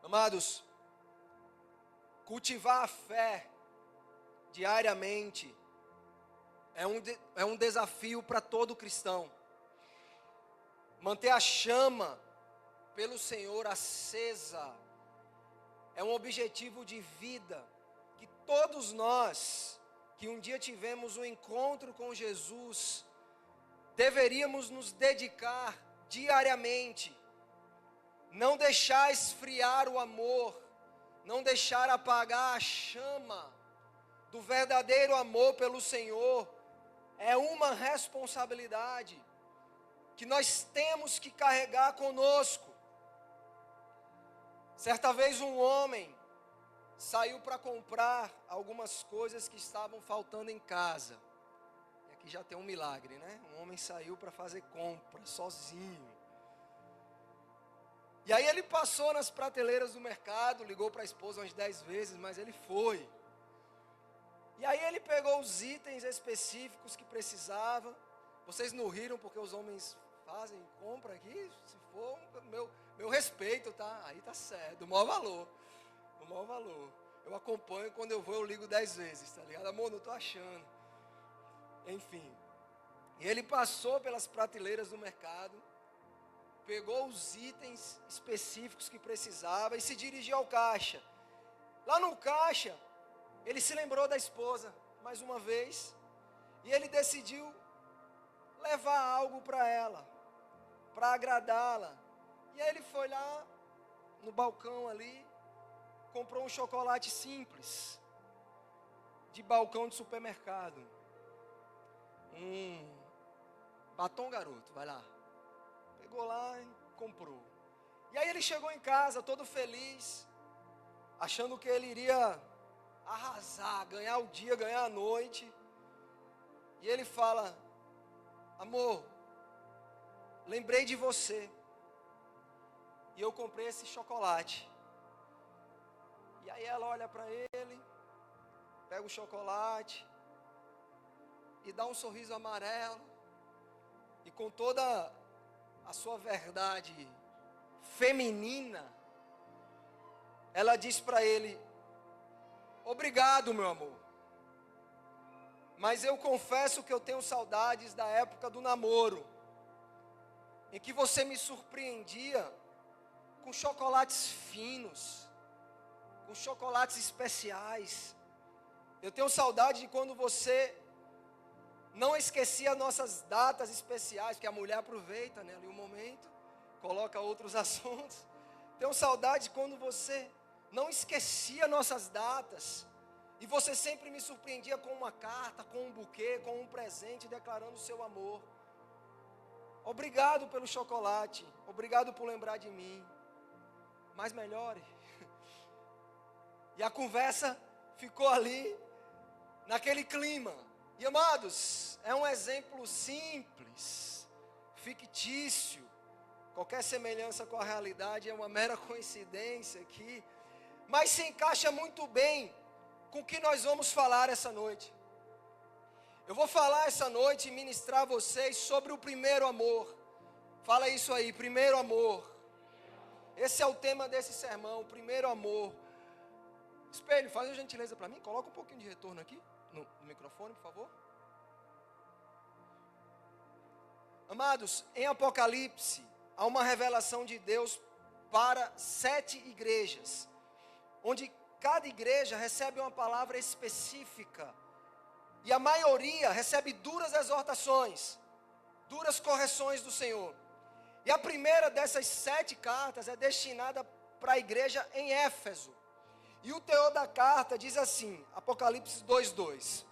Amados, cultivar a fé diariamente é um desafio para todo cristão. Manter a chama pelo Senhor acesa é um objetivo de vida que todos nós, que um dia tivemos um encontro com Jesus, deveríamos nos dedicar diariamente. Não deixar esfriar o amor, não deixar apagar a chama do verdadeiro amor pelo Senhor, é uma responsabilidade que nós temos que carregar conosco. Certa vez um homem saiu para comprar algumas coisas que estavam faltando em casa. E aqui já tem um milagre, né? Um homem saiu para fazer compra, sozinho. E aí ele passou nas prateleiras do mercado, ligou para a esposa umas 10 vezes, mas ele foi. E aí ele pegou os itens específicos que precisava. Vocês não riram porque os homens fazem compra aqui? Se for, meu respeito, tá? Aí tá certo, do maior valor. Do maior valor. Eu acompanho, quando eu vou eu ligo 10 vezes, tá ligado? Amor, não tô achando. Enfim. E ele passou pelas prateleiras do mercado, pegou os itens específicos que precisava e se dirigiu ao caixa. Lá no caixa, ele se lembrou da esposa, mais uma vez, e ele decidiu levar algo para ela, para agradá-la. E aí ele foi lá, no balcão ali, comprou um chocolate simples, de balcão de supermercado. Batom Garoto, vai lá. Pegou lá e comprou. E aí ele chegou em casa todo feliz, achando que ele iria arrasar, ganhar o dia, ganhar a noite. E ele fala: amor, lembrei de você, e eu comprei esse chocolate. E aí ela olha para ele, pega o chocolate e dá um sorriso amarelo, e com toda a sua verdade feminina, ela diz para ele: obrigado, meu amor, mas eu confesso que eu tenho saudades da época do namoro, em que você me surpreendia com chocolates finos, com chocolates especiais. Eu tenho saudade de quando você não esquecia nossas datas especiais, porque a mulher aproveita, né, ali um momento, coloca outros assuntos. Tenho saudade de quando você não esquecia nossas datas, e você sempre me surpreendia com uma carta, com um buquê, com um presente, declarando o seu amor. Obrigado pelo chocolate, obrigado por lembrar de mim, mas melhore. E a conversa ficou ali, naquele clima. E amados, é um exemplo simples, fictício. Qualquer semelhança com a realidade é uma mera coincidência aqui, mas se encaixa muito bem com o que nós vamos falar essa noite. Eu vou falar essa noite e ministrar a vocês sobre o primeiro amor. Fala isso aí, primeiro amor. Esse é o tema desse sermão, o primeiro amor. Espelho, faz uma gentileza para mim, coloca um pouquinho de retorno aqui no microfone, por favor. Amados, em Apocalipse, há uma revelação de Deus para 7 igrejas, onde cada igreja recebe uma palavra específica, e a maioria recebe duras exortações, duras correções do Senhor. E a primeira dessas 7 cartas é destinada para a igreja em Éfeso. E o teor da carta diz assim, Apocalipse 2:2: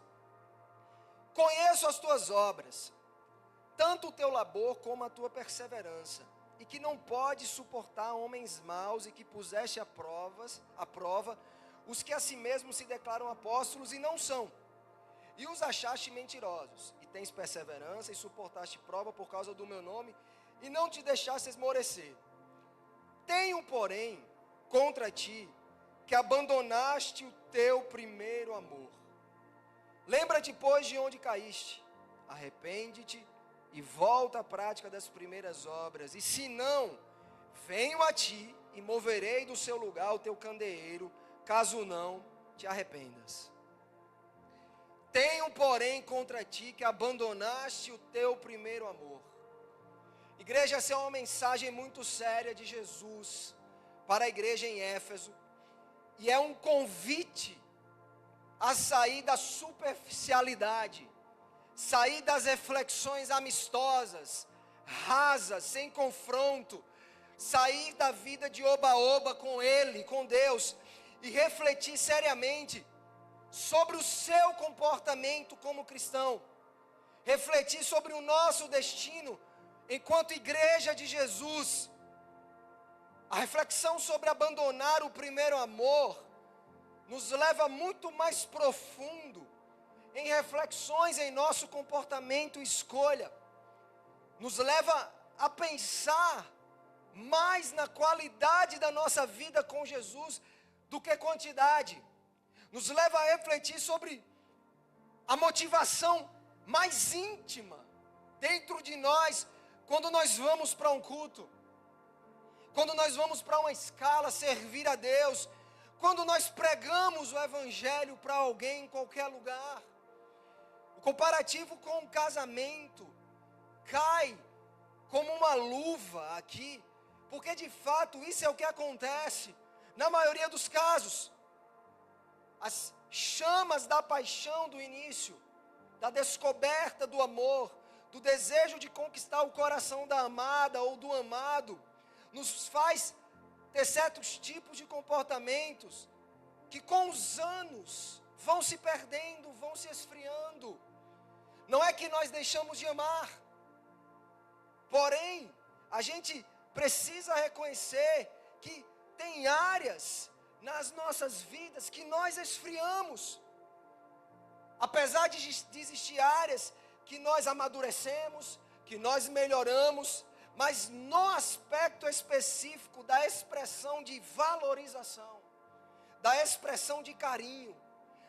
conheço as tuas obras, tanto o teu labor como a tua perseverança, e que não podes suportar homens maus, e que puseste à prova os que a si mesmos se declaram apóstolos e não são, e os achaste mentirosos, e tens perseverança e suportaste prova por causa do meu nome, e não te deixaste esmorecer. Tenho, porém, contra ti, que abandonaste o teu primeiro amor. Lembra-te, pois, de onde caíste, arrepende-te e volta à prática das primeiras obras, e se não, venho a ti e moverei do seu lugar o teu candeeiro, caso não te arrependas. Tenho, porém, contra ti que abandonaste o teu primeiro amor. Igreja, essa é uma mensagem muito séria de Jesus para a igreja em Éfeso, e é um convite a sair da superficialidade, sair das reflexões amistosas, rasas, sem confronto, sair da vida de oba-oba com Ele, com Deus, e refletir seriamente sobre o seu comportamento como cristão, refletir sobre o nosso destino enquanto igreja de Jesus. A reflexão sobre abandonar o primeiro amor nos leva muito mais profundo em reflexões em nosso comportamento e escolha, nos leva a pensar mais na qualidade da nossa vida com Jesus do que quantidade, nos leva a refletir sobre a motivação mais íntima dentro de nós quando nós vamos para um culto, quando nós vamos para uma escala servir a Deus, quando nós pregamos o evangelho para alguém em qualquer lugar. O comparativo com o casamento cai como uma luva aqui, porque de fato isso é o que acontece na maioria dos casos. As chamas da paixão do início, da descoberta do amor, do desejo de conquistar o coração da amada ou do amado, nos faz ter certos tipos de comportamentos que com os anos vão se perdendo, vão se esfriando. Não é que nós deixamos de amar, porém, a gente precisa reconhecer que tem áreas nas nossas vidas que nós esfriamos. Apesar de existir áreas que nós amadurecemos, que nós melhoramos, mas no aspecto específico da expressão de valorização, da expressão de carinho,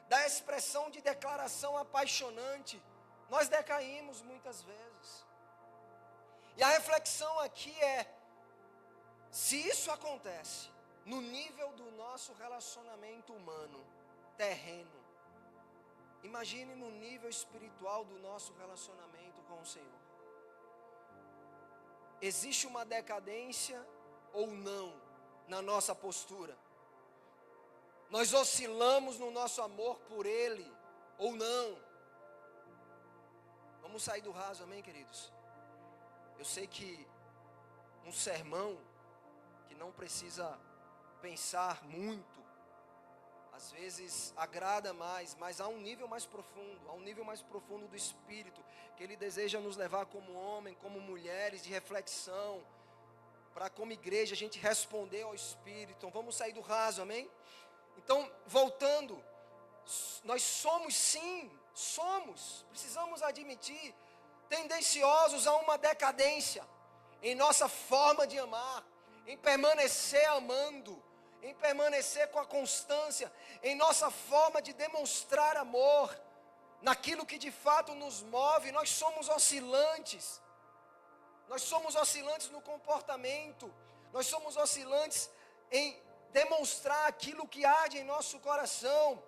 da expressão de declaração apaixonante, nós decaímos muitas vezes. E a reflexão aqui é: se isso acontece no nível do nosso relacionamento humano, terreno, imagine no nível espiritual do nosso relacionamento com o Senhor. Existe uma decadência ou não na nossa postura? Nós oscilamos no nosso amor por Ele ou não? Vamos sair do raso, amém, queridos? Eu sei que um sermão que não precisa pensar muito, às vezes agrada mais, mas há um nível mais profundo do Espírito, que Ele deseja nos levar como homem, como mulheres, de reflexão, para como igreja a gente responder ao Espírito. Então vamos sair do raso, amém? Então, voltando, nós somos, precisamos admitir, tendenciosos a uma decadência em nossa forma de amar, em permanecer amando, em permanecer com a constância, em nossa forma de demonstrar amor, naquilo que de fato nos move. Nós somos oscilantes no comportamento, nós somos oscilantes em demonstrar aquilo que arde em nosso coração.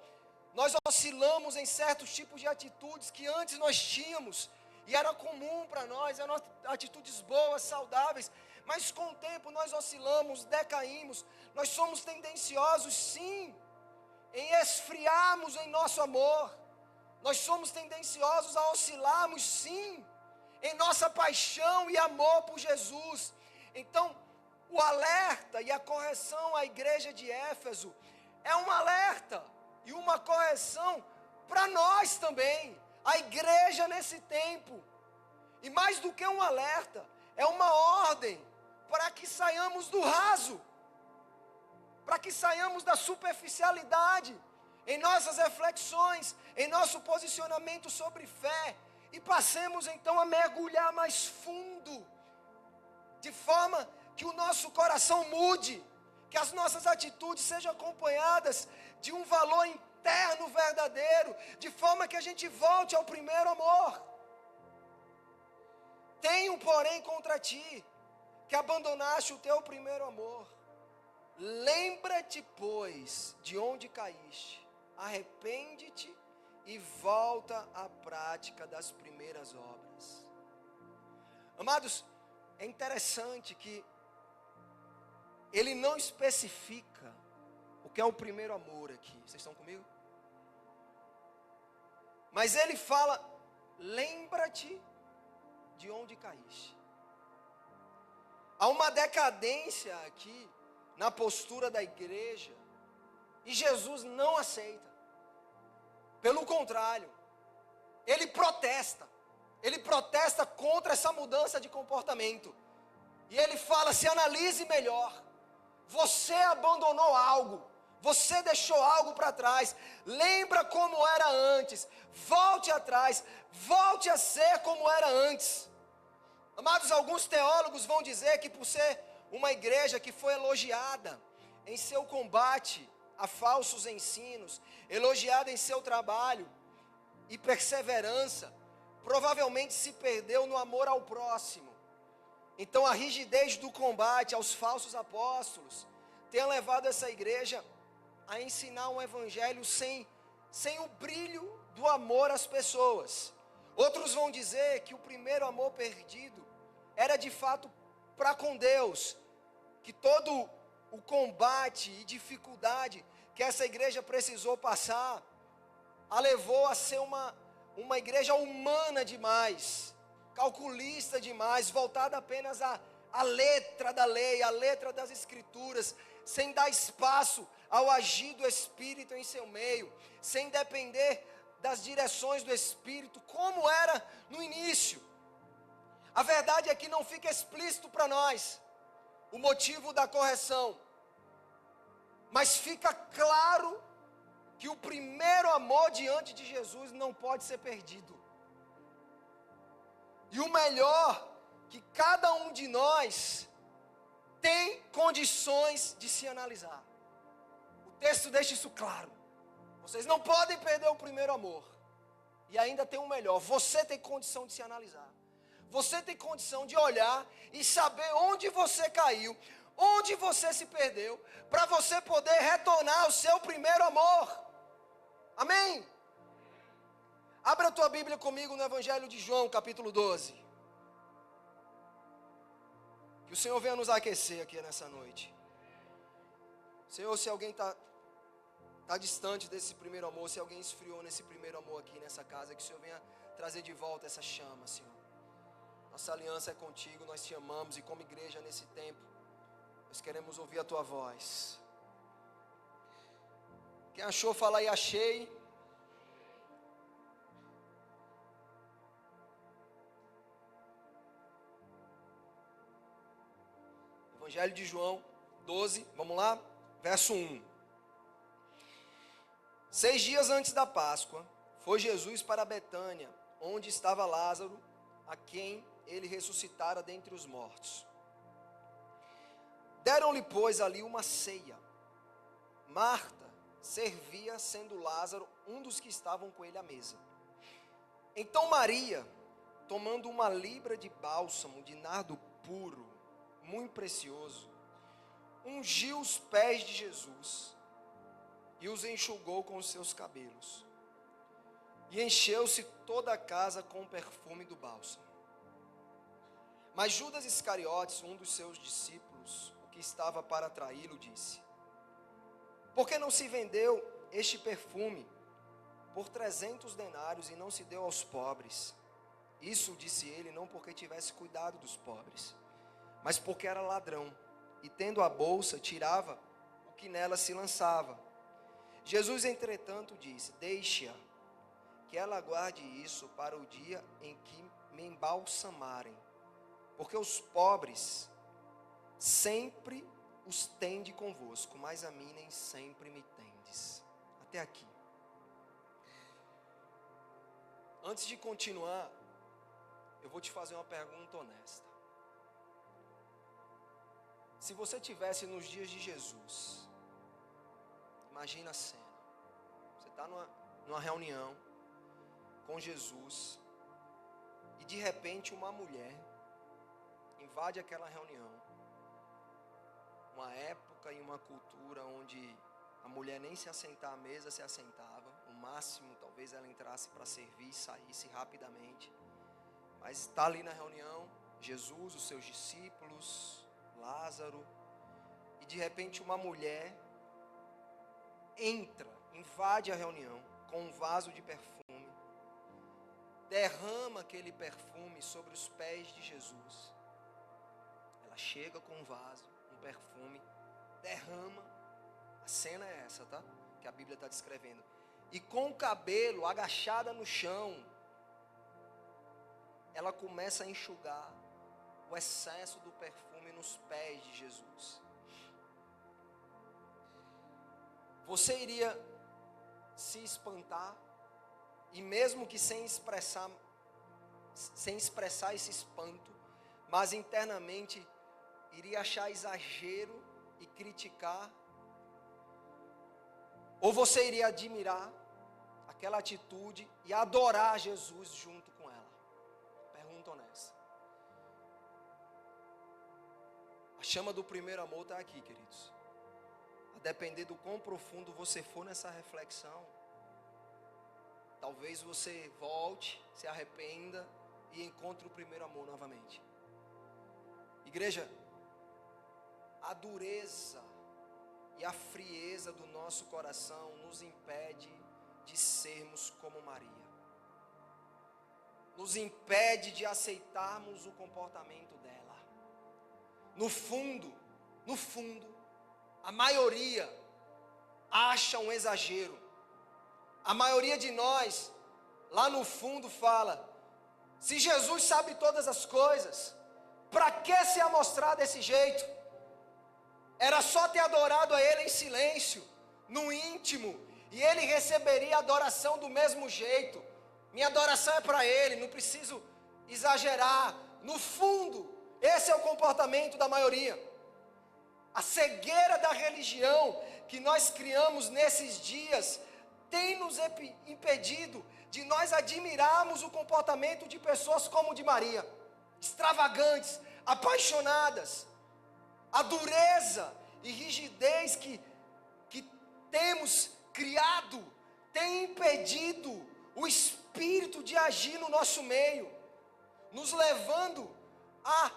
Nós oscilamos em certos tipos de atitudes que antes nós tínhamos, e era comum para nós, eram atitudes boas, saudáveis, mas com o tempo nós oscilamos, decaímos. Nós somos tendenciosos, sim, em esfriarmos em nosso amor. Nós somos tendenciosos a oscilarmos, sim, em nossa paixão e amor por Jesus. Então, o alerta e a correção à igreja de Éfeso é um alerta e uma correção para nós também, a igreja nesse tempo. E mais do que um alerta, é uma ordem para que saiamos do raso, para que saiamos da superficialidade em nossas reflexões, em nosso posicionamento sobre fé, e passemos então a mergulhar mais fundo, de forma que o nosso coração mude, que as nossas atitudes sejam acompanhadas de um valor interno verdadeiro, de forma que a gente volte ao primeiro amor. Tenho, porém, contra ti, que abandonaste o teu primeiro amor. Lembra-te, pois, de onde caíste, arrepende-te e volta à prática das primeiras obras. Amados, é interessante que ele não especifica o que é o primeiro amor aqui. Vocês estão comigo? Mas ele fala, lembra-te de onde caíste. Há uma decadência aqui na postura da igreja, e Jesus não aceita. Pelo contrário, ele protesta contra essa mudança de comportamento. E ele fala, se analise melhor. Você abandonou algo, você deixou algo para trás. Lembra como era antes, volte atrás, volte a ser como era antes. Amados, alguns teólogos vão dizer que por ser uma igreja que foi elogiada em seu combate a falsos ensinos, elogiada em seu trabalho e perseverança, provavelmente se perdeu no amor ao próximo. Então a rigidez do combate aos falsos apóstolos tem levado essa igreja a ensinar um evangelho sem o brilho do amor às pessoas. Outros vão dizer que o primeiro amor perdido era de fato para com Deus, que todo o combate e dificuldade que essa igreja precisou passar, a levou a ser uma igreja humana demais, calculista demais, voltada apenas à letra da lei, à letra das escrituras, sem dar espaço ao agir do Espírito em seu meio, sem depender das direções do Espírito, como era no início. A verdade é que não fica explícito para nós o motivo da correção, mas fica claro que o primeiro amor diante de Jesus não pode ser perdido. E o melhor, que cada um de nós tem condições de se analisar. O texto deixa isso claro. Vocês não podem perder o primeiro amor. E ainda tem o melhor, você tem condição de se analisar. Você tem condição de olhar e saber onde você caiu, onde você se perdeu, para você poder retornar ao seu primeiro amor. Amém? Abra a tua Bíblia comigo no Evangelho de João, capítulo 12. Que o Senhor venha nos aquecer aqui nessa noite. Senhor, se alguém está distante desse primeiro amor, se alguém esfriou nesse primeiro amor aqui nessa casa, que o Senhor venha trazer de volta essa chama, Senhor. Nossa aliança é contigo, nós te amamos, e como igreja nesse tempo, nós queremos ouvir a tua voz. Quem achou, fala aí, achei. Evangelho de João 12, vamos lá? Verso 1. 6 dias antes da Páscoa, foi Jesus para Betânia, onde estava Lázaro, a quem ele ressuscitara dentre os mortos. Deram-lhe, pois, ali uma ceia. Marta servia, sendo Lázaro um dos que estavam com ele à mesa. Então Maria, tomando uma libra de bálsamo de nardo puro, muito precioso, ungiu os pés de Jesus e os enxugou com os seus cabelos. E encheu-se toda a casa com o perfume do bálsamo. Mas Judas Iscariotes, um dos seus discípulos, o que estava para traí-lo, disse: por que não se vendeu este perfume por 300 denários e não se deu aos pobres? Isso disse ele, não porque tivesse cuidado dos pobres, mas porque era ladrão, e tendo a bolsa, tirava o que nela se lançava. Jesus, entretanto, disse: deixe-a, que ela guarde isso para o dia em que me embalsamarem, porque os pobres sempre os tende convosco, mas a mim nem sempre me tendes. Até aqui. Antes de continuar, eu vou te fazer uma pergunta honesta. Se você tivesse nos dias de Jesus, imagina a cena. Você está numa reunião com Jesus e de repente uma mulher invade aquela reunião uma época e uma cultura onde a mulher nem se assentar à mesa se assentava. O máximo, talvez ela entrasse para servir e saísse rapidamente. Mas está ali na reunião, Jesus, os seus discípulos, Lázaro. E de repente uma mulher entra, invade a reunião com um vaso de perfume. Derrama aquele perfume sobre os pés de Jesus. Ela chega com um vaso, um perfume, derrama. A cena é essa, tá? Que a Bíblia está descrevendo. E com o cabelo agachada no chão, ela começa a enxugar o excesso do perfume nos pés de Jesus. Você iria se espantar, e mesmo que sem expressar esse espanto, mas internamente iria achar exagero e criticar? Ou você iria admirar aquela atitude e adorar Jesus junto com ela? Pergunta honesta. A chama do primeiro amor está aqui, queridos. A depender do quão profundo você for nessa reflexão, talvez você volte, se arrependa e encontre o primeiro amor novamente. Igreja, a dureza e a frieza do nosso coração nos impede de sermos como Maria. Nos impede de aceitarmos o comportamento dela. No fundo, a maioria acha um exagero. A maioria de nós, lá no fundo, fala: se Jesus sabe todas as coisas, para que se amostrar desse jeito? Era só ter adorado a Ele em silêncio, no íntimo, e Ele receberia a adoração do mesmo jeito. Minha adoração é para Ele, não preciso exagerar. No fundo, esse é o comportamento da maioria. A cegueira da religião que nós criamos nesses dias tem nos impedido de nós admirarmos o comportamento de pessoas como o de Maria, extravagantes, apaixonadas. A dureza e rigidez que temos criado tem impedido o Espírito de agir no nosso meio, nos levando a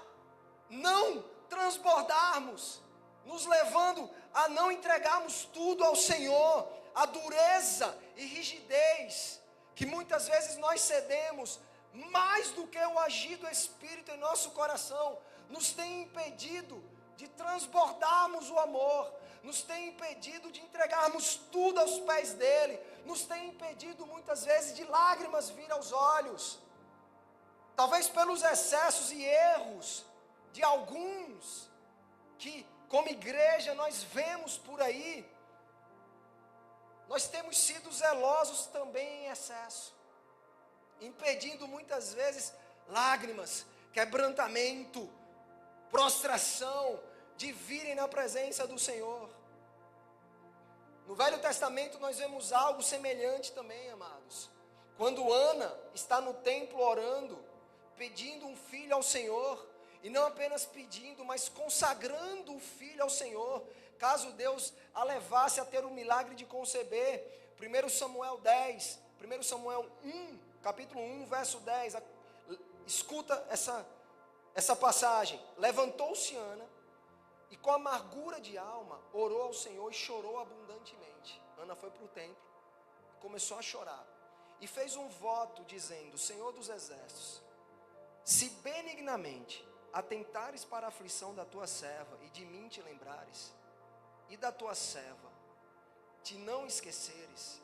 não transbordarmos, nos levando a não entregarmos tudo ao Senhor. A dureza e rigidez que muitas vezes nós cedemos, mais do que o agir do Espírito em nosso coração, nos tem impedido de transbordarmos o amor, nos tem impedido de entregarmos tudo aos pés dele, nos tem impedido muitas vezes de lágrimas vir aos olhos, talvez pelos excessos e erros de alguns, que como igreja nós vemos por aí. Nós temos sido zelosos também em excesso, impedindo muitas vezes lágrimas, quebrantamento, prostração, de virem na presença do Senhor. No Velho Testamento nós vemos algo semelhante também, amados. Quando Ana está no templo orando, pedindo um filho ao Senhor, e não apenas pedindo, mas consagrando o filho ao Senhor, caso Deus a levasse a ter o milagre de conceber. 1 Samuel 10, 1 Samuel 1, capítulo 1, verso 10, escuta essa passagem. Levantou-se Ana, e com amargura de alma, orou ao Senhor e chorou abundantemente. Ana foi para o templo, começou a chorar, e fez um voto dizendo: Senhor dos exércitos, se benignamente atentares para a aflição da tua serva, e de mim te lembrares, e da tua serva te não esqueceres,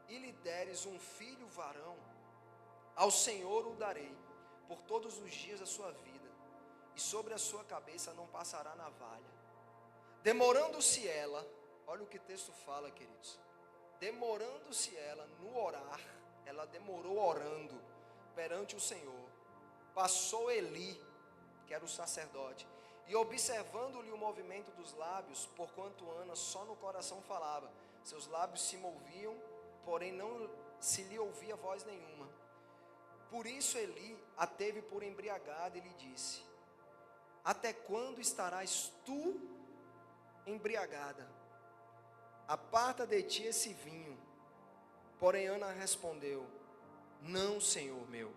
e lhe deres um filho varão, ao Senhor o darei por todos os dias da sua vida, e sobre a sua cabeça não passará navalha. Demorando-se ela, olha o que o texto fala, queridos, demorando-se ela no orar, ela demorou orando perante o Senhor, passou Eli, que era o sacerdote, e observando-lhe o movimento dos lábios, porquanto Ana só no coração falava, seus lábios se moviam, porém não se lhe ouvia voz nenhuma. Por isso Eli a teve por embriagada e lhe disse: até quando estarás tu embriagada. Aparta de ti esse vinho. Porém Ana respondeu: não, Senhor meu,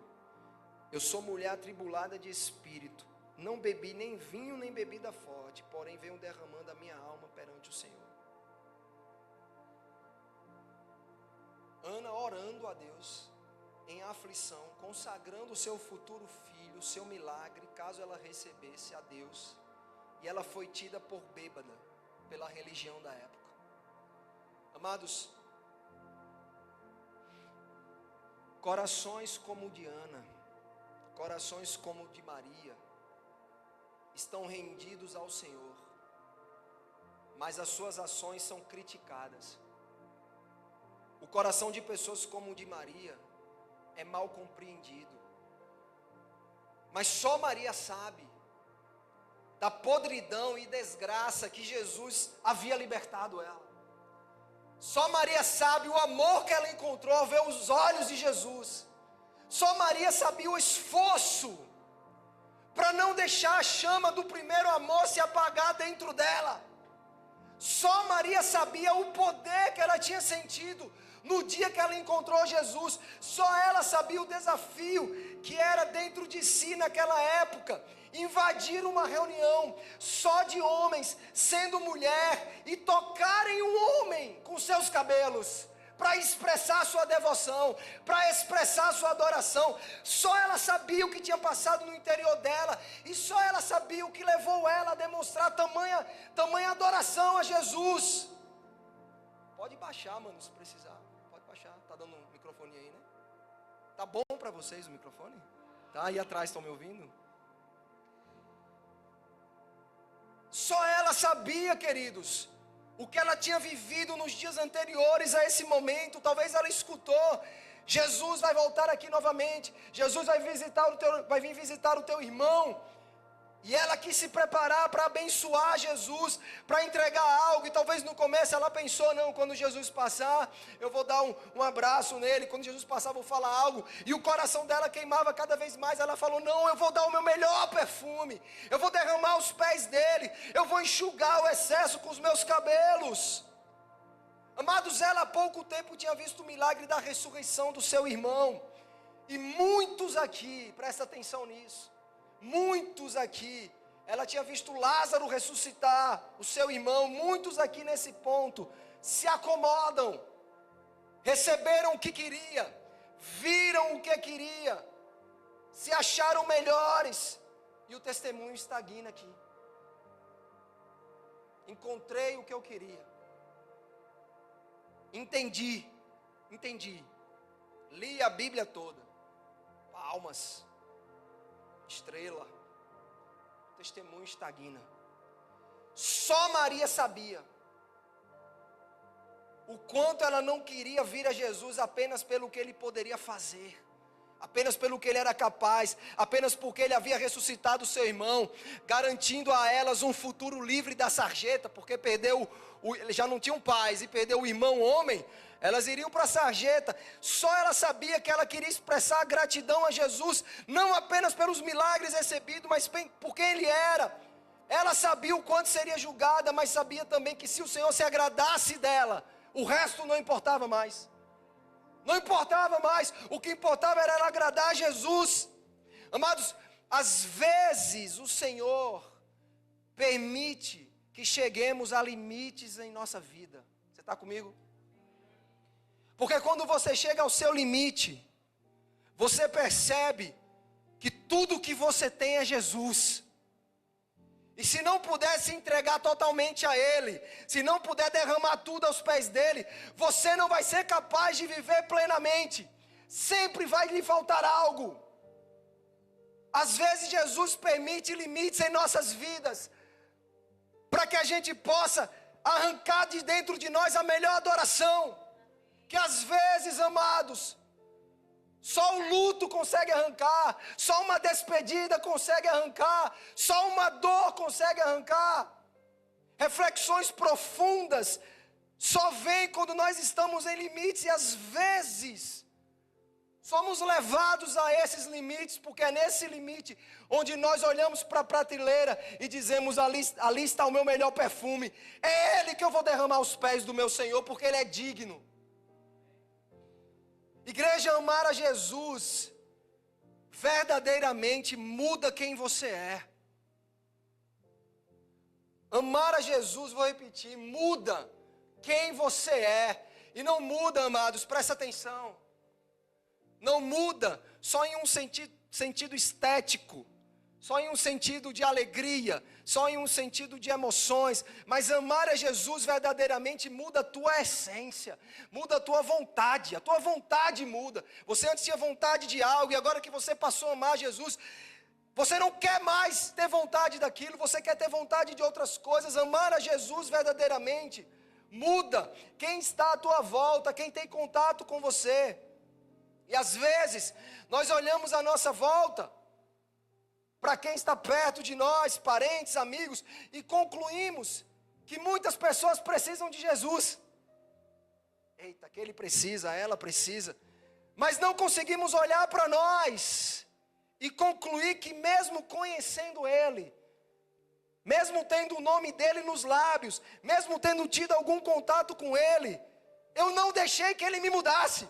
eu sou mulher atribulada de espírito, não bebi nem vinho nem bebida forte, porém venho derramando a minha alma perante o Senhor. Ana orando a Deus, em aflição, consagrando o seu futuro filho, o seu milagre, caso ela recebesse a Deus, e ela foi tida por bêbada, pela religião da época. Amados, corações como o de Ana, corações como o de Maria, estão rendidos ao Senhor, mas as suas ações são criticadas. O coração de pessoas como o de Maria é mal compreendido, mas só Maria sabe da podridão e desgraça que Jesus havia libertado ela. Só Maria sabe o amor que ela encontrou ao ver os olhos de Jesus. Só Maria sabia o esforço para não deixar a chama do primeiro amor se apagar dentro dela. Só Maria sabia o poder que ela tinha sentido no dia que ela encontrou Jesus. Só ela sabia o desafio que era dentro de si naquela época, invadir uma reunião só de homens, sendo mulher, e tocarem um homem com seus cabelos, para expressar sua devoção, para expressar sua adoração. Só ela sabia o que tinha passado no interior dela, e só ela sabia o que levou ela a demonstrar tamanha adoração a Jesus. Pode baixar, mano, se precisar. Pode baixar, tá dando um microfone aí, né? Tá bom para vocês o microfone? Tá, aí atrás estão me ouvindo? Só ela sabia, queridos, o que ela tinha vivido nos dias anteriores a esse momento. Talvez ela escutou: Jesus vai voltar aqui novamente, Jesus vai vir visitar o teu irmão. E ela quis se preparar para abençoar Jesus, para entregar algo. E talvez no começo ela pensou: não, quando Jesus passar, eu vou dar um abraço nele. Quando Jesus passar, eu vou falar algo. E o coração dela queimava cada vez mais. Ela falou: não, eu vou dar o meu melhor perfume, eu vou derramar os pés dele, eu vou enxugar o excesso com os meus cabelos. Amados, ela há pouco tempo tinha visto o milagre da ressurreição do seu irmão. E muitos aqui, presta atenção nisso, muitos aqui, ela tinha visto Lázaro ressuscitar o seu irmão. Muitos aqui nesse ponto se acomodam, receberam o que queria, viram o que queria, se acharam melhores, e o testemunho estagna aqui. Encontrei o que eu queria, entendi, li a Bíblia toda, palmas, estrela, testemunho estagna. Só Maria sabia o quanto ela não queria vir a Jesus apenas pelo que ele poderia fazer, apenas pelo que ele era capaz, apenas porque ele havia ressuscitado seu irmão, garantindo a elas um futuro livre da sarjeta, porque já não tinham pais e perdeu o irmão homem. Elas iriam para a sarjeta. Só ela sabia que ela queria expressar gratidão a Jesus, não apenas pelos milagres recebidos, mas por quem ele era. Ela sabia o quanto seria julgada, mas sabia também que se o Senhor se agradasse dela, o resto não importava mais. Não importava mais. O que importava era ela agradar a Jesus. Amados, às vezes o Senhor permite que cheguemos a limites em nossa vida. Você está comigo? Porque quando você chega ao seu limite, você percebe que tudo que você tem é Jesus. E se não puder se entregar totalmente a Ele, se não puder derramar tudo aos pés dEle, você não vai ser capaz de viver plenamente. Sempre vai lhe faltar algo. Às vezes Jesus permite limites em nossas vidas, para que a gente possa arrancar de dentro de nós a melhor adoração. Que às vezes, amados, só o luto consegue arrancar, só uma despedida consegue arrancar, só uma dor consegue arrancar. Reflexões profundas só vêm quando nós estamos em limites, e às vezes Somos levados a esses limites, porque é nesse limite onde nós olhamos para a prateleira e dizemos, ali está o meu melhor perfume. É Ele que eu vou derramar aos pés do meu Senhor, porque Ele é digno. Igreja, amar a Jesus verdadeiramente muda quem você é. Amar a Jesus, vou repetir, muda quem você é. E não muda, amados, presta atenção. Não muda só em um sentido estético, só em um sentido de alegria, só em um sentido de emoções. Mas amar a Jesus verdadeiramente muda a tua essência, muda a tua vontade muda. Você antes tinha vontade de algo e agora que você passou a amar Jesus, você não quer mais ter vontade daquilo, você quer ter vontade de outras coisas. Amar a Jesus verdadeiramente muda quem está à tua volta, quem tem contato com você. E às vezes, nós olhamos à nossa volta, para quem está perto de nós, parentes, amigos, e concluímos que muitas pessoas precisam de Jesus. Eita, aquele precisa, ela precisa. Mas não conseguimos olhar para nós e concluir que mesmo conhecendo Ele, mesmo tendo o nome dEle nos lábios, mesmo tendo tido algum contato com Ele, eu não deixei que Ele me mudasse.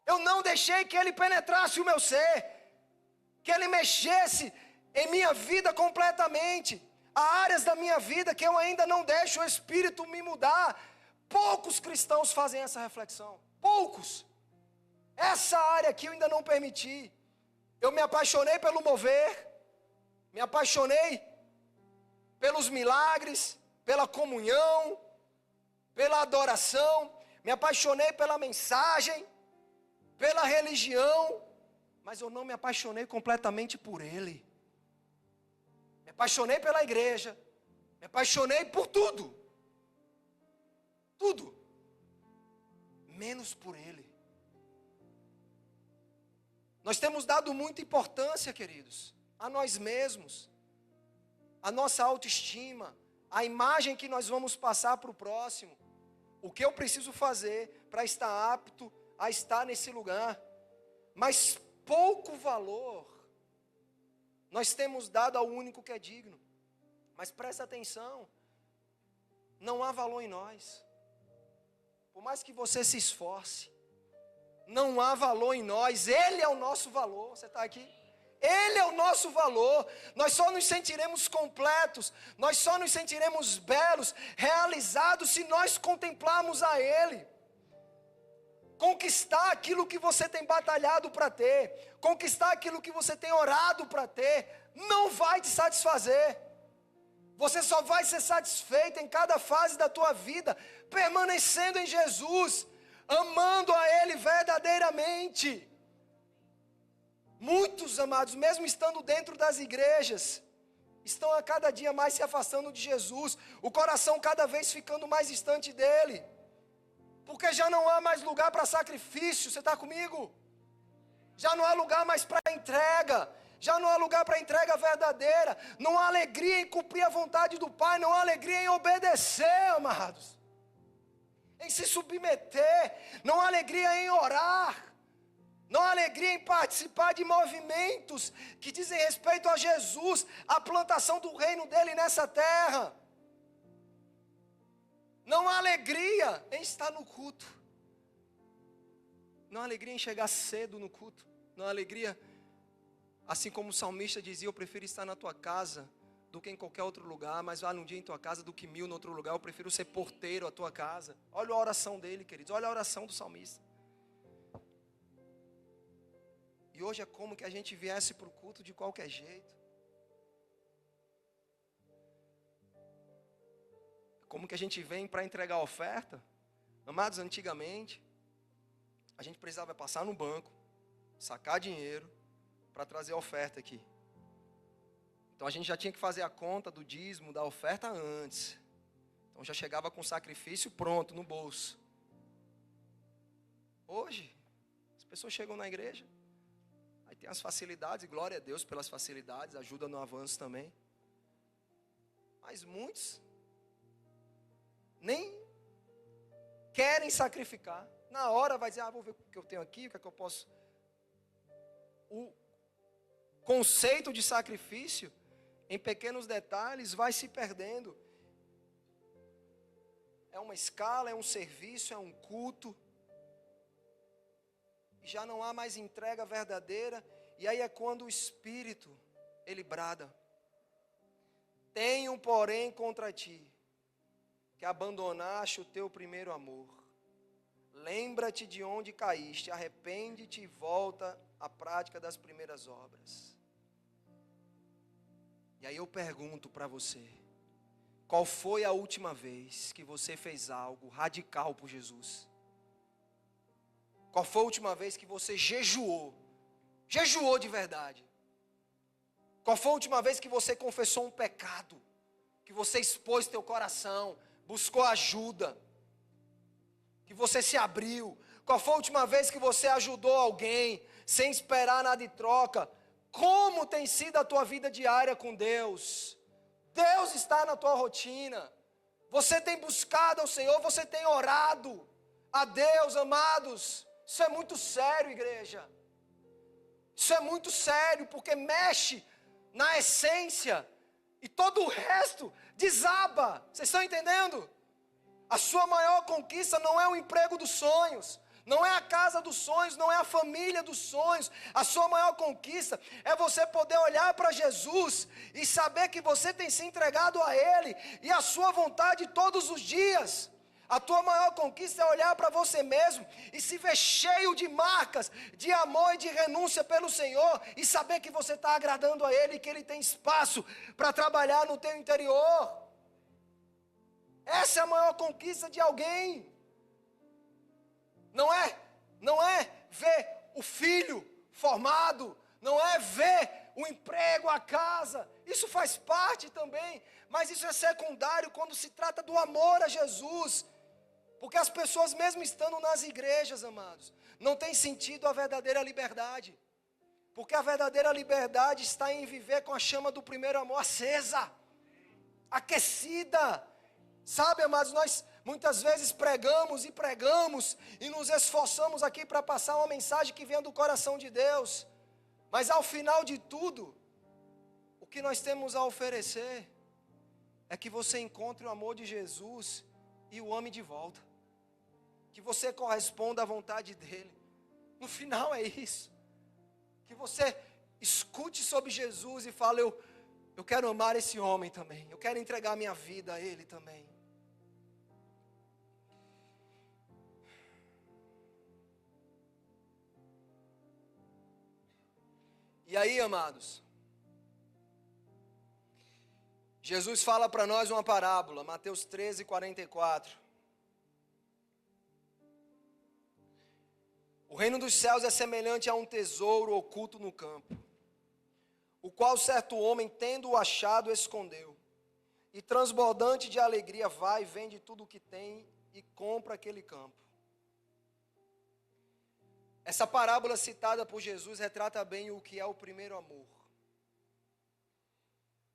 Eu não deixei que Ele penetrasse o meu ser, que Ele mexesse em minha vida completamente. Há áreas da minha vida que eu ainda não deixo o Espírito me mudar. Poucos cristãos fazem essa reflexão, poucos. Essa área aqui eu ainda não permiti. Eu me apaixonei pelo mover, me apaixonei pelos milagres, pela comunhão, pela adoração, me apaixonei pela mensagem, pela religião, mas eu não me apaixonei completamente por Ele. Me apaixonei pela igreja, me apaixonei por tudo, menos por Ele. Nós temos dado muita importância, queridos, a nós mesmos, a nossa autoestima, a imagem que nós vamos passar para o próximo, o que eu preciso fazer para estar apto a estar nesse lugar, mas pouco valor nós temos dado ao único que é digno. Mas presta atenção, não há valor em nós, por mais que você se esforce, não há valor em nós. Ele é o nosso valor. Você está aqui? Ele é o nosso valor. Nós só nos sentiremos completos, nós só nos sentiremos belos, realizados, se nós contemplarmos a Ele. Conquistar aquilo que você tem batalhado para ter, conquistar aquilo que você tem orado para ter, não vai te satisfazer. Você só vai ser satisfeito em cada fase da tua vida, permanecendo em Jesus, amando a Ele verdadeiramente. Muitos, amados, mesmo estando dentro das igrejas, estão a cada dia mais se afastando de Jesus, o coração cada vez ficando mais distante dEle, porque já não há mais lugar para sacrifício. Você está comigo? Já não há lugar mais para entrega, já não há lugar para entrega verdadeira, não há alegria em cumprir a vontade do Pai, não há alegria em obedecer, amados, em se submeter, não há alegria em orar, não há alegria em participar de movimentos que dizem respeito a Jesus, a plantação do reino dele nessa terra. Não há alegria em estar no culto, não há alegria em chegar cedo no culto, não há alegria, assim como o salmista dizia, eu prefiro estar na tua casa do que em qualquer outro lugar, mas vale um dia em tua casa do que 1000 em outro lugar. Eu prefiro ser porteiro à tua casa. Olha a oração dele, queridos, olha a oração do salmista. E hoje é como que a gente viesse para o culto de qualquer jeito. Como que a gente vem para entregar a oferta? Amados, antigamente, a gente precisava passar no banco, sacar dinheiro, para trazer a oferta aqui. Então a gente já tinha que fazer a conta do dízimo, da oferta antes. Então já chegava com o sacrifício pronto no bolso. Hoje, as pessoas chegam na igreja, aí tem as facilidades, e glória a Deus pelas facilidades, ajuda no avanço também. Mas muitos nem querem sacrificar. Na hora vai dizer, vou ver o que eu tenho aqui, o que é que eu posso o conceito de sacrifício, em pequenos detalhes, vai se perdendo. É uma escala, é um serviço, é um culto. E já não há mais entrega verdadeira. E aí é quando o Espírito, ele brada: tenho, porém, contra ti, que abandonaste o teu primeiro amor. Lembra-te de onde caíste, arrepende-te e volta à prática das primeiras obras. E aí eu pergunto para você: qual foi a última vez que você fez algo radical por Jesus? Qual foi a última vez que você jejuou? Jejuou de verdade? Qual foi a última vez que você confessou um pecado? Que você expôs teu coração, buscou ajuda? Que você se abriu? Qual foi a última vez que você ajudou alguém sem esperar nada em troca? Como tem sido a tua vida diária com Deus? Deus está na tua rotina. Você tem buscado ao Senhor, você tem orado a Deus, amados. Isso é muito sério, igreja. Isso é muito sério, porque mexe na essência e todo o resto desaba. Vocês estão entendendo? A sua maior conquista não é o emprego dos sonhos, não é a casa dos sonhos, não é a família dos sonhos. A sua maior conquista é você poder olhar para Jesus e saber que você tem se entregado a Ele e a sua vontade todos os dias. A tua maior conquista é olhar para você mesmo e se ver cheio de marcas, de amor e de renúncia pelo Senhor, e saber que você está agradando a Ele e que Ele tem espaço para trabalhar no teu interior. Essa é a maior conquista de alguém. Não é ver o filho formado, não é ver o emprego, a casa. Isso faz parte também, mas isso é secundário quando se trata do amor a Jesus. Porque as pessoas, mesmo estando nas igrejas, amados, não têm sentido a verdadeira liberdade. Porque a verdadeira liberdade está em viver com a chama do primeiro amor acesa, aquecida. Sabe, amados, nós muitas vezes pregamos e nos esforçamos aqui para passar uma mensagem que vem do coração de Deus. Mas ao final de tudo, o que nós temos a oferecer é que você encontre o amor de Jesus e o ame de volta. Que você corresponda à vontade dEle. No final é isso. Que você escute sobre Jesus e fale: eu quero amar esse homem também. Eu quero entregar minha vida a Ele também. E aí, amados, Jesus fala para nós uma parábola, Mateus 13, 44. O reino dos céus é semelhante a um tesouro oculto no campo, o qual certo homem, tendo-o achado, escondeu. E transbordante de alegria vai, vende tudo o que tem e compra aquele campo. Essa parábola citada por Jesus retrata bem o que é o primeiro amor.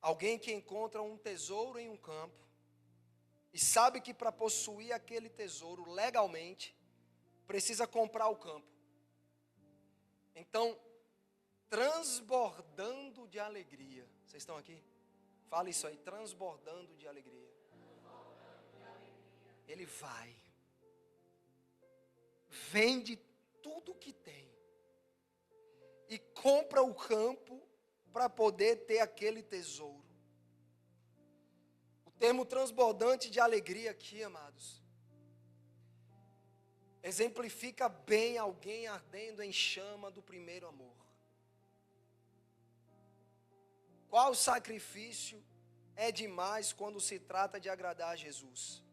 Alguém que encontra um tesouro em um campo e sabe que para possuir aquele tesouro legalmente, precisa comprar o campo. Então, transbordando de alegria. Vocês estão aqui? Fala isso aí, transbordando de alegria. Ele vai, vende tudo que tem e compra o campo para poder ter aquele tesouro. O termo transbordante de alegria aqui, amados, exemplifica bem alguém ardendo em chama do primeiro amor. Qual sacrifício é demais quando se trata de agradar a Jesus?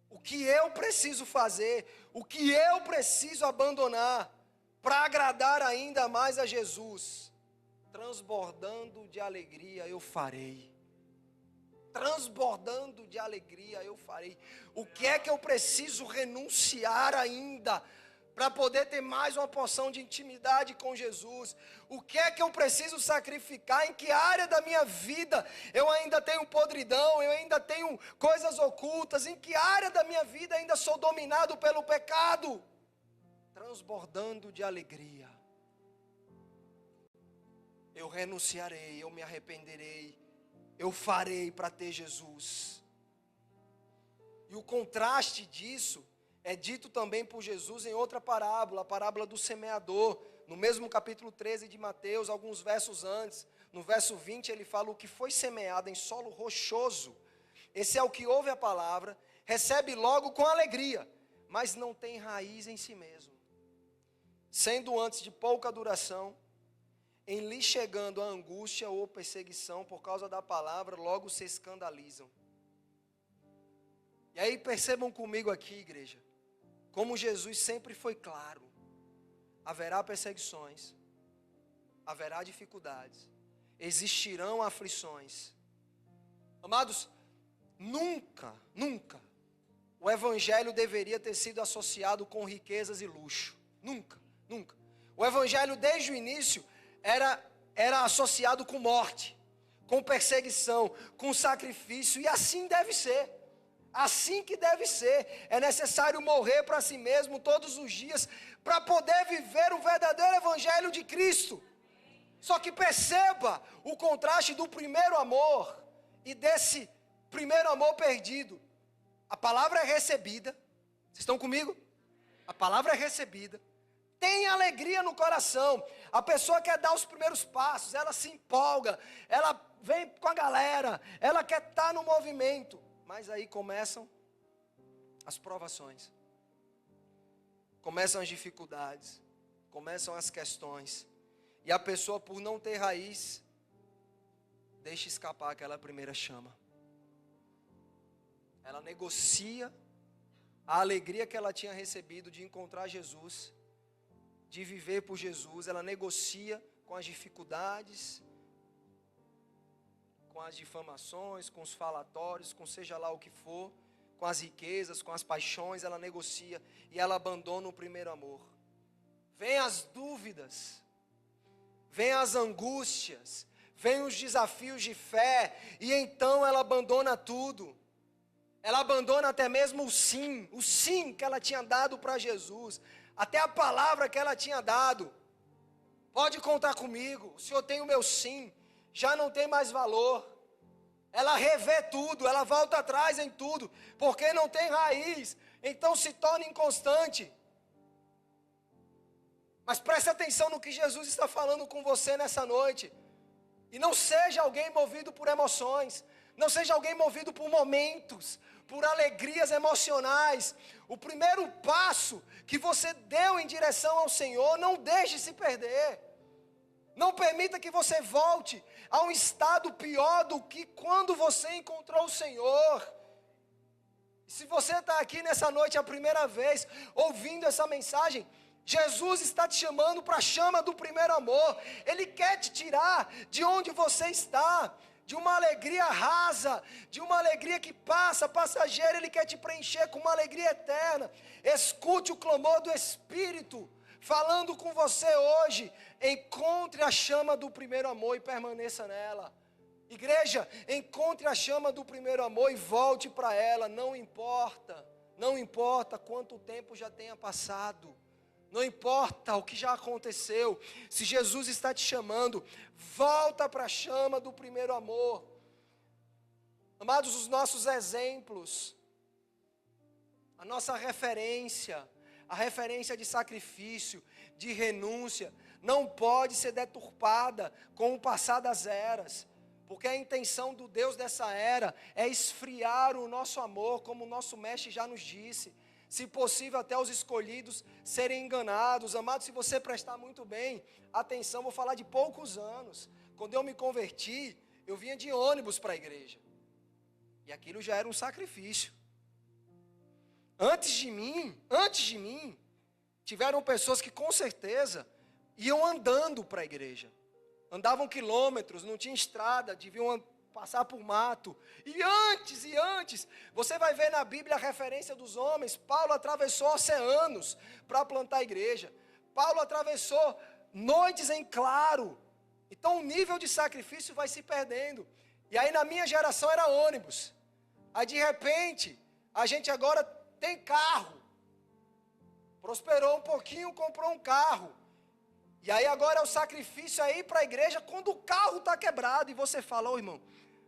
O que eu preciso fazer, o que eu preciso abandonar para agradar ainda mais a Jesus? Transbordando de alegria eu farei. Transbordando de alegria eu farei. O que é que eu preciso renunciar ainda para poder ter mais uma porção de intimidade com Jesus? O que é que eu preciso sacrificar? Em que área da minha vida eu ainda tenho podridão, eu ainda tenho coisas ocultas? Em que área da minha vida ainda sou dominado pelo pecado? Transbordando de alegria eu renunciarei, eu me arrependerei, eu farei para ter Jesus. E o contraste disso é dito também por Jesus em outra parábola, a parábola do semeador, no mesmo capítulo 13 de Mateus, alguns versos antes. No verso 20 ele fala: o que foi semeado em solo rochoso, esse é o que ouve a palavra, recebe logo com alegria, mas não tem raiz em si mesmo, sendo antes de pouca duração, em lhe chegando a angústia ou perseguição por causa da palavra, logo se escandalizam. E aí percebam comigo aqui, igreja, como Jesus sempre foi claro: haverá perseguições, haverá dificuldades, existirão aflições. Amados, nunca o evangelho deveria ter sido associado com riquezas e luxo. Nunca. O evangelho desde o início era associado com morte, com perseguição, com sacrifício, e assim deve ser. Assim que deve ser. É necessário morrer para si mesmo todos os dias para poder viver o verdadeiro evangelho de Cristo. Só que perceba o contraste do primeiro amor e desse primeiro amor perdido. A palavra é recebida. Vocês estão comigo? A palavra é recebida. Tem alegria no coração. A pessoa quer dar os primeiros passos, ela se empolga, ela vem com a galera, ela quer estar no movimento. Mas aí começam as provações, começam as dificuldades, começam as questões. E a pessoa, por não ter raiz, deixa escapar aquela primeira chama. Ela negocia a alegria que ela tinha recebido de encontrar Jesus, de viver por Jesus. Ela negocia com as dificuldades, com as difamações, com os falatórios, com seja lá o que for, com as riquezas, com as paixões. Ela negocia e ela abandona o primeiro amor. Vem as dúvidas, vem as angústias, vem os desafios de fé, e então ela abandona tudo. Ela abandona até mesmo o sim que ela tinha dado para Jesus, até a palavra que ela tinha dado. Pode contar comigo, o Senhor tem o meu sim, já não tem mais valor. Ela revê tudo, ela volta atrás em tudo, porque não tem raiz, então se torna inconstante. Mas preste atenção no que Jesus está falando com você nessa noite. E não seja alguém movido por emoções, não seja alguém movido por momentos, por alegrias emocionais. O primeiro passo que você deu em direção ao Senhor, não deixe se perder. Não permita que você volte a um estado pior do que quando você encontrou o Senhor. Se você está aqui nessa noite a primeira vez, ouvindo essa mensagem, Jesus está te chamando para a chama do primeiro amor. Ele quer te tirar de onde você está, de uma alegria rasa, de uma alegria que passa, passageira. Ele quer te preencher com uma alegria eterna. Escute o clamor do Espírito falando com você hoje. Encontre a chama do primeiro amor e permaneça nela. Igreja, encontre a chama do primeiro amor e volte para ela. Não importa quanto tempo já tenha passado. Não importa o que já aconteceu. Se Jesus está te chamando, volta para a chama do primeiro amor. Amados, os nossos exemplos, a nossa referência, a referência de sacrifício, de renúncia, não pode ser deturpada com o passar das eras. Porque a intenção do Deus dessa era é esfriar o nosso amor, como o nosso mestre já nos disse. Se possível, até os escolhidos serem enganados. Amado, se você prestar muito bem atenção, vou falar de poucos anos. Quando eu me converti, eu vinha de ônibus para a igreja. E aquilo já era um sacrifício. Antes de mim, tiveram pessoas que com certeza iam andando para a igreja. Andavam quilômetros, não tinha estrada, deviam passar por mato. E antes, você vai ver na Bíblia a referência dos homens. Paulo atravessou oceanos para plantar a igreja. Paulo atravessou noites em claro. Então o nível de sacrifício vai se perdendo. E aí na minha geração era ônibus. Aí de repente, a gente agora tem carro. Prosperou um pouquinho, comprou um carro. E aí agora o sacrifício é ir para a igreja quando o carro está quebrado. E você fala, ô irmão,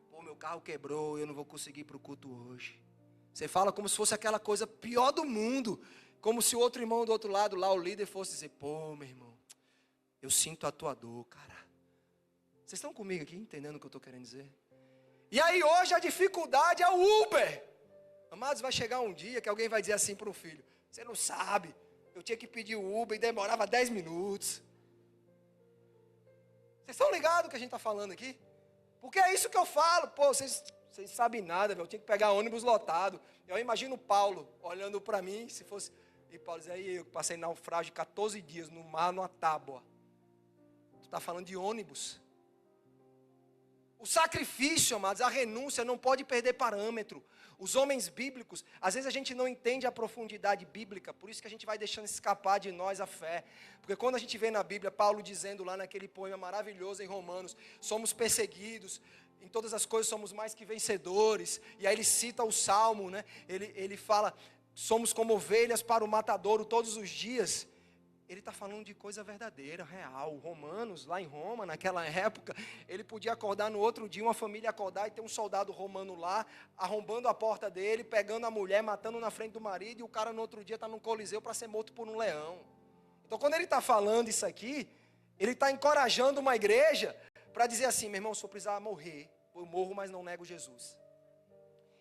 pô, meu carro quebrou, eu não vou conseguir ir para o culto hoje. Você fala como se fosse aquela coisa pior do mundo. Como se o outro irmão do outro lado, lá o líder, fosse dizer, pô, meu irmão, eu sinto a tua dor, cara. Vocês estão comigo aqui, entendendo o que eu estou querendo dizer? E aí hoje a dificuldade é o Uber. Amados, vai chegar um dia que alguém vai dizer assim para o filho, você não sabe, eu tinha que pedir o Uber e demorava 10 minutos. Vocês estão ligados o que a gente está falando aqui? Porque é isso que eu falo. Pô, vocês sabem nada, velho. Eu tinha que pegar ônibus lotado. Eu imagino o Paulo olhando para mim, se fosse... E Paulo diz, aí eu passei naufrágio 14 dias no mar, numa tábua. Tu está falando de ônibus. O sacrifício, amados, a renúncia não pode perder parâmetro. Os homens bíblicos, às vezes a gente não entende a profundidade bíblica, por isso que a gente vai deixando escapar de nós a fé. Porque quando a gente vê na Bíblia, Paulo dizendo lá naquele poema maravilhoso em Romanos, somos perseguidos, em todas as coisas somos mais que vencedores. E aí ele cita o Salmo, né? Ele fala, somos como ovelhas para o matadouro todos os dias. Ele está falando de coisa verdadeira, real. Romanos, lá em Roma, naquela época, ele podia acordar no outro dia, uma família acordar e ter um soldado romano lá, arrombando a porta dele, pegando a mulher, matando na frente do marido, e o cara no outro dia está num coliseu para ser morto por um leão. Então, quando ele está falando isso aqui, ele está encorajando uma igreja para dizer assim, meu irmão, se eu precisar morrer, eu morro, mas não nego Jesus.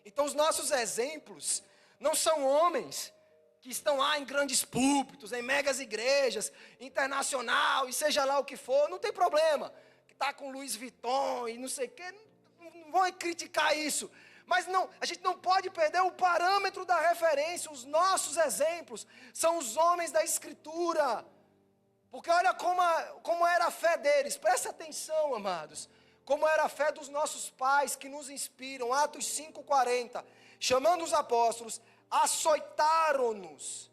Então, os nossos exemplos não são homens que estão lá em grandes púlpitos, em megas igrejas, internacional, e seja lá o que for, não tem problema. Que está com Louis Vuitton e não sei o quê, não vão criticar isso. Mas não, a gente não pode perder o parâmetro da referência. Os nossos exemplos são os homens da Escritura. Porque olha como era a fé deles. Presta atenção, amados. Como era a fé dos nossos pais que nos inspiram. Atos 5:40. Chamando os apóstolos, açoitaram-nos,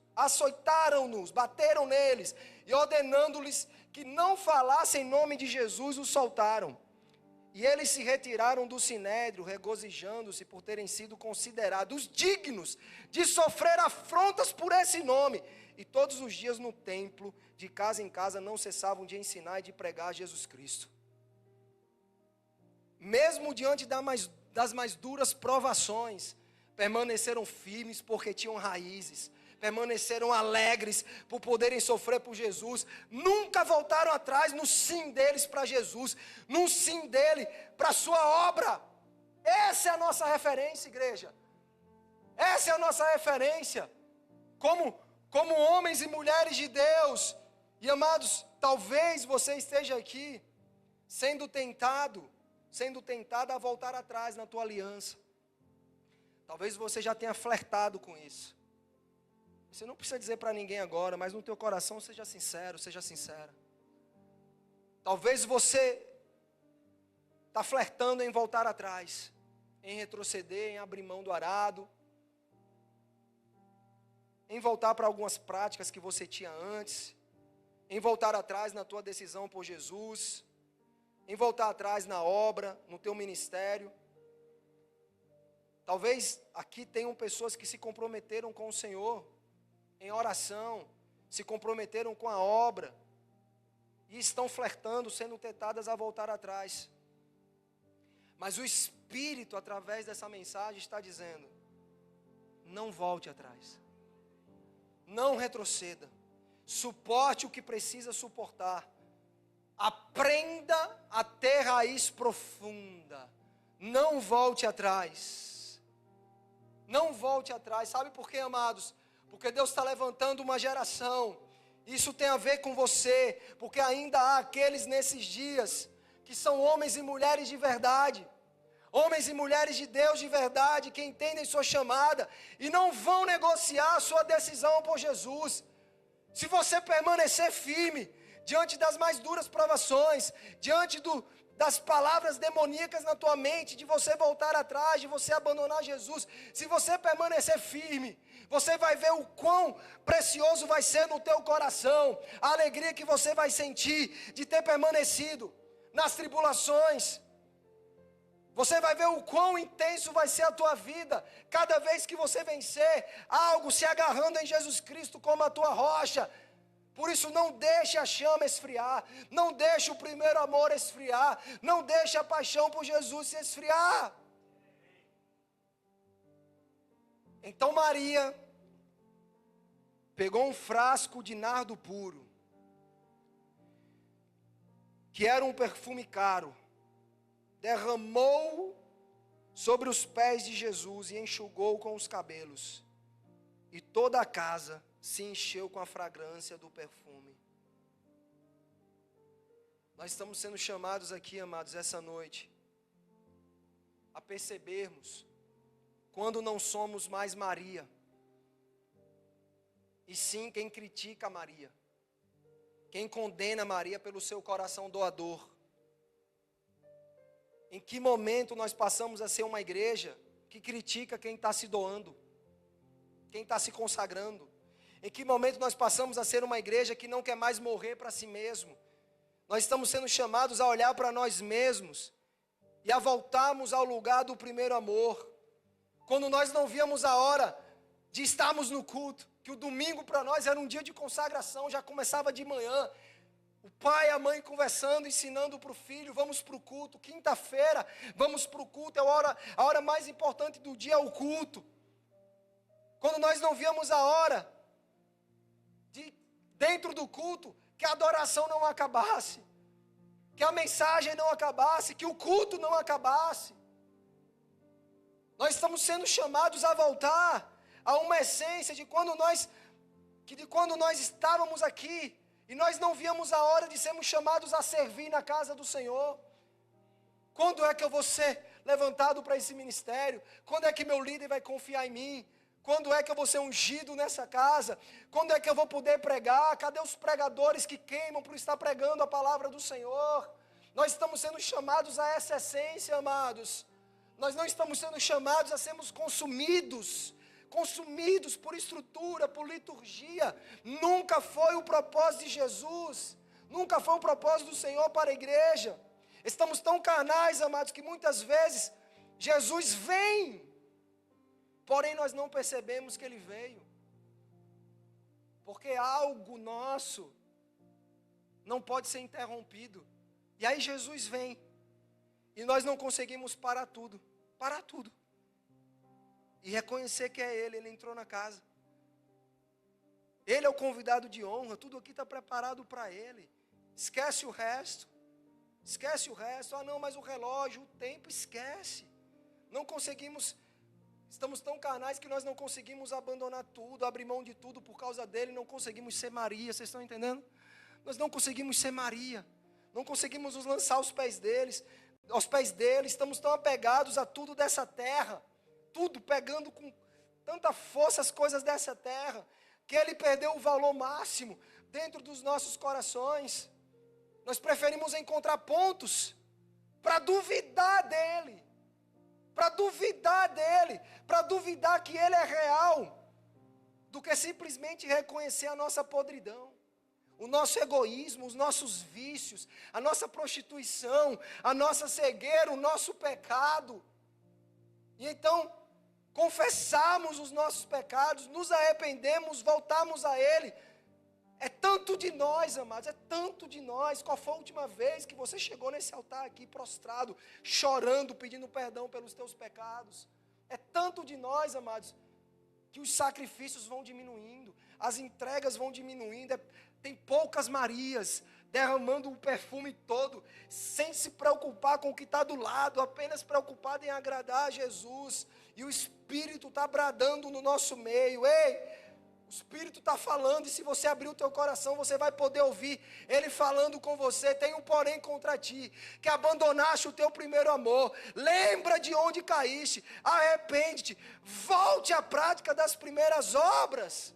bateram neles, e ordenando-lhes que não falassem em nome de Jesus, os soltaram. E eles se retiraram do sinédrio, regozijando-se por terem sido considerados dignos de sofrer afrontas por esse nome. E todos os dias no templo, de casa em casa, não cessavam de ensinar e de pregar Jesus Cristo. Mesmo diante das mais duras provações, permaneceram firmes porque tinham raízes, permaneceram alegres por poderem sofrer por Jesus, nunca voltaram atrás no sim deles para Jesus, no sim dele para a sua obra. Essa é a nossa referência, igreja. Essa é a nossa referência, como homens e mulheres de Deus. E amados, talvez você esteja aqui, sendo tentada a voltar atrás na tua aliança. Talvez você já tenha flertado com isso. Você não precisa dizer para ninguém agora, mas no teu coração seja sincero, seja sincera. Talvez você está flertando em voltar atrás, em retroceder, em abrir mão do arado, em voltar para algumas práticas que você tinha antes, em voltar atrás na tua decisão por Jesus, em voltar atrás na obra, no teu ministério. Talvez aqui tenham pessoas que se comprometeram com o Senhor em oração, se comprometeram com a obra e estão flertando, sendo tentadas a voltar atrás. Mas o Espírito, através dessa mensagem, está dizendo: não volte atrás, não retroceda, suporte o que precisa suportar, aprenda a ter raiz profunda, não volte atrás. Não volte atrás. Sabe por quê, amados? Porque Deus está levantando uma geração. Isso tem a ver com você. Porque ainda há aqueles nesses dias que são homens e mulheres de verdade. Homens e mulheres de Deus de verdade, que entendem sua chamada e não vão negociar a sua decisão por Jesus. Se você permanecer firme diante das mais duras provações, diante das palavras demoníacas na tua mente, de você voltar atrás, de você abandonar Jesus, se você permanecer firme, você vai ver o quão precioso vai ser no teu coração, a alegria que você vai sentir de ter permanecido nas tribulações. Você vai ver o quão intenso vai ser a tua vida, cada vez que você vencer algo, se agarrando em Jesus Cristo como a tua rocha, Por isso não deixe a chama esfriar, não deixe o primeiro amor esfriar, não deixe a paixão por Jesus se esfriar. Então Maria pegou um frasco de nardo puro, que era um perfume caro, derramou sobre os pés de Jesus e enxugou com os cabelos, e toda a casa se encheu com a fragrância do perfume. Nós estamos sendo chamados aqui, amados, essa noite, a percebermos quando não somos mais Maria, e sim quem critica Maria, quem condena Maria pelo seu coração doador. Em que momento nós passamos a ser uma igreja que critica quem está se doando, quem está se consagrando? Em que momento nós passamos a ser uma igreja que não quer mais morrer para si mesmo? Nós estamos sendo chamados a olhar para nós mesmos e a voltarmos ao lugar do primeiro amor. Quando nós não víamos a hora de estarmos no culto, que o domingo para nós era um dia de consagração, já começava de manhã, o pai e a mãe conversando, ensinando para o filho, vamos para o culto, quinta-feira, vamos para o culto, a hora mais importante do dia é o culto. Quando nós não víamos a hora de, dentro do culto, que a adoração não acabasse, que a mensagem não acabasse, que o culto não acabasse. Nós estamos sendo chamados a voltar a uma essência de quando nós estávamos aqui, e nós não víamos a hora de sermos chamados a servir na casa do Senhor. Quando é que eu vou ser levantado para esse ministério? Quando é que meu líder vai confiar em mim? Quando é que eu vou ser ungido nessa casa? Quando é que eu vou poder pregar? Cadê os pregadores que queimam por estar pregando a palavra do Senhor? Nós estamos sendo chamados a essa essência, amados. Nós não estamos sendo chamados a sermos consumidos por estrutura, por liturgia. Nunca foi o propósito de Jesus, nunca foi o propósito do Senhor para a igreja. Estamos tão carnais, amados, que muitas vezes Jesus vem, porém nós não percebemos que Ele veio, porque algo nosso não pode ser interrompido. E aí Jesus vem, e nós não conseguimos parar tudo, e reconhecer que é Ele entrou na casa. Ele é o convidado de honra, tudo aqui está preparado para Ele. Esquece o resto. Ah não, mas o relógio, o tempo, esquece. Não conseguimos, estamos tão carnais que nós não conseguimos abandonar tudo, abrir mão de tudo por causa dEle, não conseguimos ser Maria, vocês estão entendendo? Nós não conseguimos ser Maria, não conseguimos nos lançar aos pés dele, estamos tão apegados a tudo dessa terra, tudo pegando com tanta força as coisas dessa terra, que Ele perdeu o valor máximo dentro dos nossos corações. Nós preferimos encontrar pontos para duvidar dEle, para duvidar que Ele é real, do que simplesmente reconhecer a nossa podridão, o nosso egoísmo, os nossos vícios, a nossa prostituição, a nossa cegueira, o nosso pecado. E então, confessamos os nossos pecados, nos arrependemos, voltamos a Ele. É tanto de nós, amados, é tanto de nós. Qual foi a última vez que você chegou nesse altar aqui prostrado, chorando, pedindo perdão pelos teus pecados? É tanto de nós, amados, que os sacrifícios vão diminuindo, as entregas vão diminuindo, tem poucas Marias derramando o perfume todo, sem se preocupar com o que está do lado, apenas preocupado em agradar a Jesus, e o Espírito está bradando no nosso meio. Ei, o Espírito está falando, e se você abrir o teu coração, você vai poder ouvir Ele falando com você. Tem um porém contra ti, que abandonaste o teu primeiro amor. Lembra de onde caíste, arrepende-te, volte à prática das primeiras obras.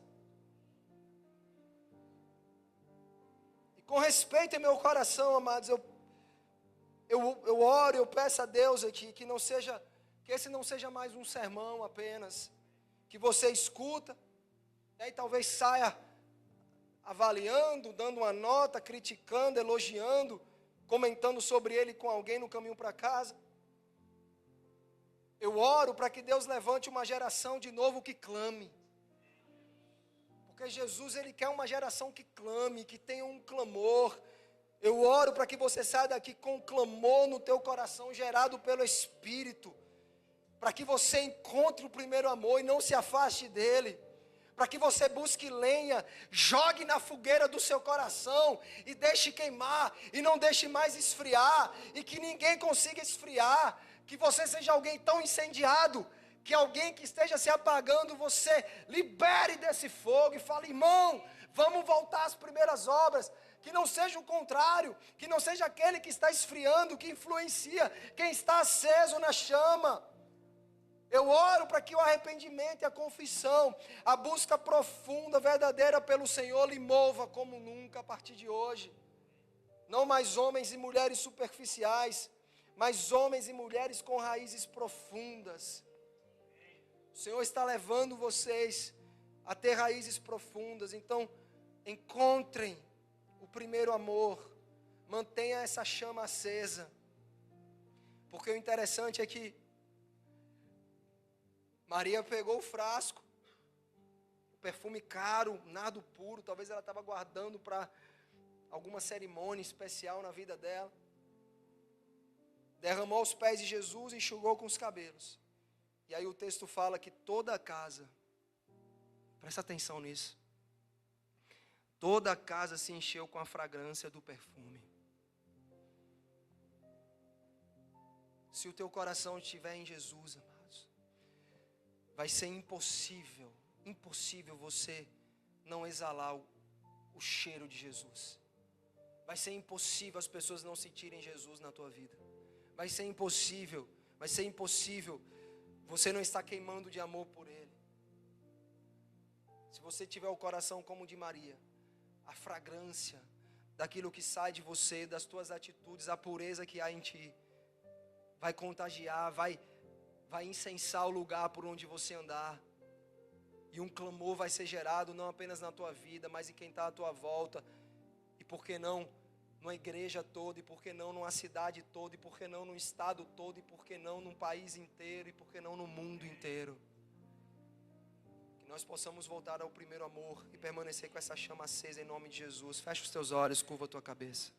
E com respeito em meu coração, amados, eu oro, eu peço a Deus aqui, que esse não seja mais um sermão apenas, que você escuta, e aí talvez saia avaliando, dando uma nota, criticando, elogiando, comentando sobre ele com alguém no caminho para casa. Eu oro para que Deus levante uma geração de novo que clame. Porque Porque Jesus, Ele quer uma geração que clame, que tenha um clamor. Eu oro para que você saia daqui com um clamor no teu coração, gerado pelo Espírito. Para que você encontre o primeiro amor e não se afaste dele. Para que você busque lenha, jogue na fogueira do seu coração e deixe queimar, e não deixe mais esfriar, e que ninguém consiga esfriar. Que você seja alguém tão incendiado, que alguém que esteja se apagando, você libere desse fogo e fale: irmão, vamos voltar às primeiras obras. Que não seja o contrário, que não seja aquele que está esfriando, que influencia quem está aceso na chama. Eu oro para que o arrependimento e a confissão, a busca profunda, verdadeira pelo Senhor, lhe mova como nunca a partir de hoje. Não mais homens e mulheres superficiais, mas homens e mulheres com raízes profundas. O Senhor está levando vocês a ter raízes profundas. Então, encontrem o primeiro amor. Mantenha essa chama acesa. Porque o interessante é que Maria pegou o frasco, o perfume caro, nardo puro, talvez ela estava guardando para alguma cerimônia especial na vida dela. Derramou aos pés de Jesus e enxugou com os cabelos. E aí o texto fala que toda a casa, presta atenção nisso, toda a casa se encheu com a fragrância do perfume. Se o teu coração estiver em Jesus, amados, vai ser impossível você não exalar o cheiro de Jesus. Vai ser impossível as pessoas não sentirem Jesus na tua vida. Vai ser impossível você não estar queimando de amor por Ele. Se você tiver o coração como o de Maria, a fragrância daquilo que sai de você, das tuas atitudes, a pureza que há em ti, vai contagiar, vai incensar o lugar por onde você andar. E um clamor vai ser gerado não apenas na tua vida, mas em quem está à tua volta. E por que não numa igreja toda, e por que não numa cidade toda, e por que não num estado todo, e por que não num país inteiro, e por que não no mundo inteiro. Que nós possamos voltar ao primeiro amor e permanecer com essa chama acesa em nome de Jesus. Fecha os teus olhos, curva a tua cabeça.